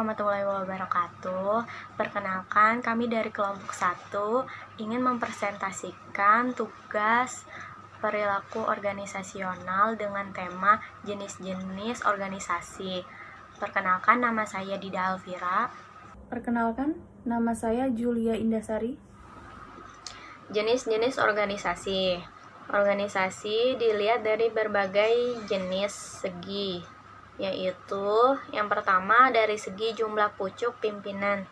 warahmatullahi wabarakatuh. Perkenalkan, kami dari kelompok 1 ingin mempresentasikan tugas perilaku organisasional dengan tema jenis-jenis organisasi. Perkenalkan, nama saya Dida Alvira. Perkenalkan, nama saya Julia Indasari. Jenis-jenis organisasi. Organisasi dilihat dari berbagai jenis segi, yaitu yang pertama dari segi jumlah pucuk pimpinan.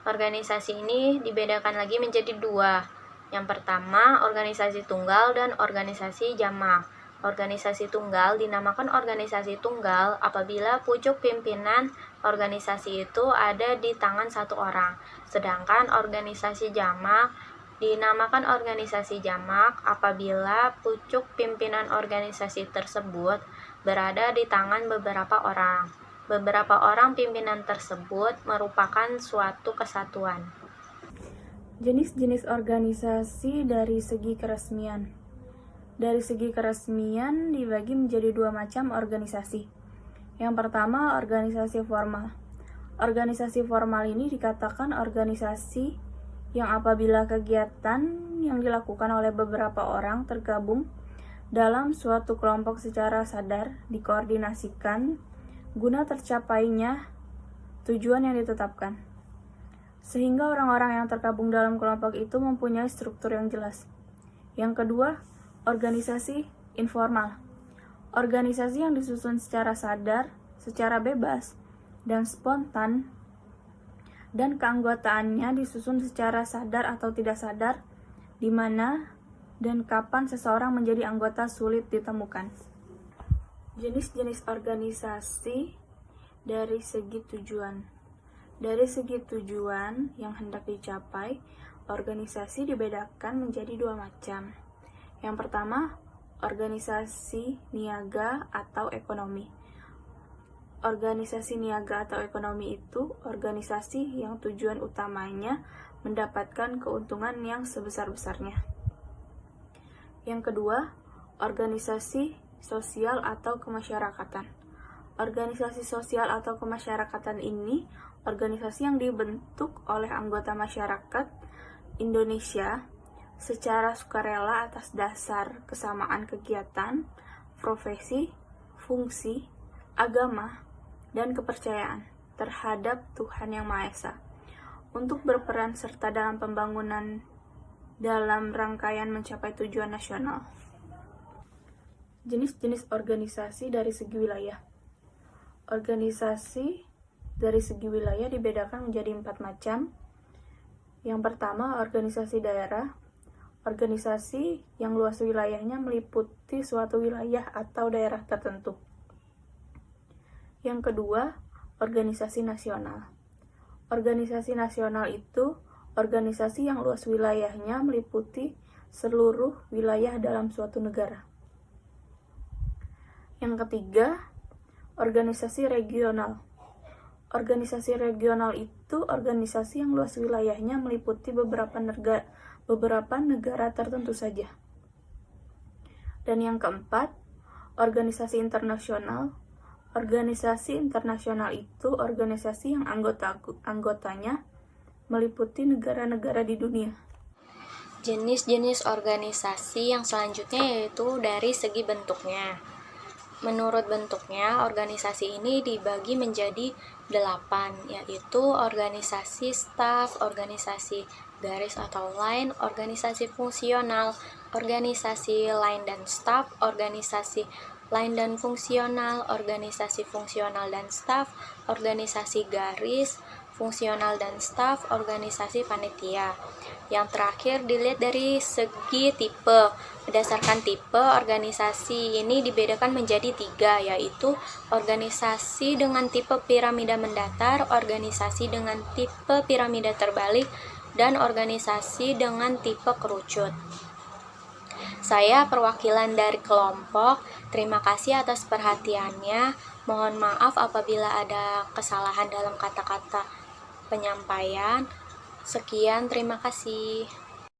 Organisasi ini dibedakan lagi menjadi dua. Yang pertama, organisasi tunggal dan organisasi jamak. Organisasi tunggal dinamakan organisasi tunggal apabila pucuk pimpinan organisasi itu ada di tangan satu orang. Sedangkan organisasi jamak dinamakan organisasi jamak apabila pucuk pimpinan organisasi tersebut berada di tangan beberapa orang. Beberapa orang pimpinan tersebut merupakan suatu kesatuan. Jenis-jenis organisasi dari segi keresmian. Dari segi keresmian dibagi menjadi dua macam organisasi. Yang pertama, organisasi formal. Organisasi formal ini dikatakan organisasi yang apabila kegiatan yang dilakukan oleh beberapa orang tergabung dalam suatu kelompok secara sadar dikoordinasikan guna tercapainya tujuan yang ditetapkan, sehingga orang-orang yang tergabung dalam kelompok itu mempunyai struktur yang jelas. Yang kedua, organisasi informal. Organisasi yang disusun secara sadar, secara bebas, dan spontan, dan keanggotaannya disusun secara sadar atau tidak sadar, di mana dan kapan seseorang menjadi anggota sulit ditemukan. Jenis-jenis organisasi dari segi tujuan. Dari segi tujuan yang hendak dicapai, organisasi dibedakan menjadi dua macam. Yang pertama, organisasi niaga atau ekonomi. Organisasi niaga atau ekonomi itu organisasi yang tujuan utamanya mendapatkan keuntungan yang sebesar-besarnya. Yang kedua, organisasi sosial atau kemasyarakatan. Organisasi sosial atau kemasyarakatan ini organisasi yang dibentuk oleh anggota masyarakat Indonesia secara sukarela atas dasar kesamaan kegiatan, profesi, fungsi, agama, dan kepercayaan terhadap Tuhan Yang Maha Esa untuk berperan serta dalam pembangunan dalam rangkaian mencapai tujuan nasional. Jenis-jenis organisasi dari segi wilayah. Organisasi dari segi wilayah dibedakan menjadi 4 macam. Yang pertama, organisasi daerah. Organisasi yang luas wilayahnya meliputi suatu wilayah atau daerah tertentu. Yang kedua, organisasi nasional. Organisasi nasional itu organisasi yang luas wilayahnya meliputi seluruh wilayah dalam suatu negara. Yang ketiga, organisasi regional. Organisasi regional itu organisasi yang luas wilayahnya meliputi beberapa negara tertentu saja. Dan yang keempat, organisasi internasional. Organisasi internasional itu organisasi yang anggotanya meliputi negara-negara di dunia. Jenis-jenis organisasi yang selanjutnya yaitu dari segi bentuknya. Menurut bentuknya, organisasi ini dibagi menjadi 8, yaitu organisasi staf, organisasi garis atau line, organisasi fungsional, organisasi line dan staf, organisasi line dan fungsional, organisasi fungsional dan staf, organisasi garis, fungsional dan staf, organisasi panitia. Yang terakhir dilihat dari segi tipe. Berdasarkan tipe, organisasi ini dibedakan menjadi 3, yaitu organisasi dengan tipe piramida mendatar, organisasi dengan tipe piramida terbalik, dan organisasi dengan tipe kerucut. Saya perwakilan dari kelompok. Terima kasih atas perhatiannya. Mohon maaf apabila ada kesalahan dalam kata-kata penyampaian. Sekian, terima kasih.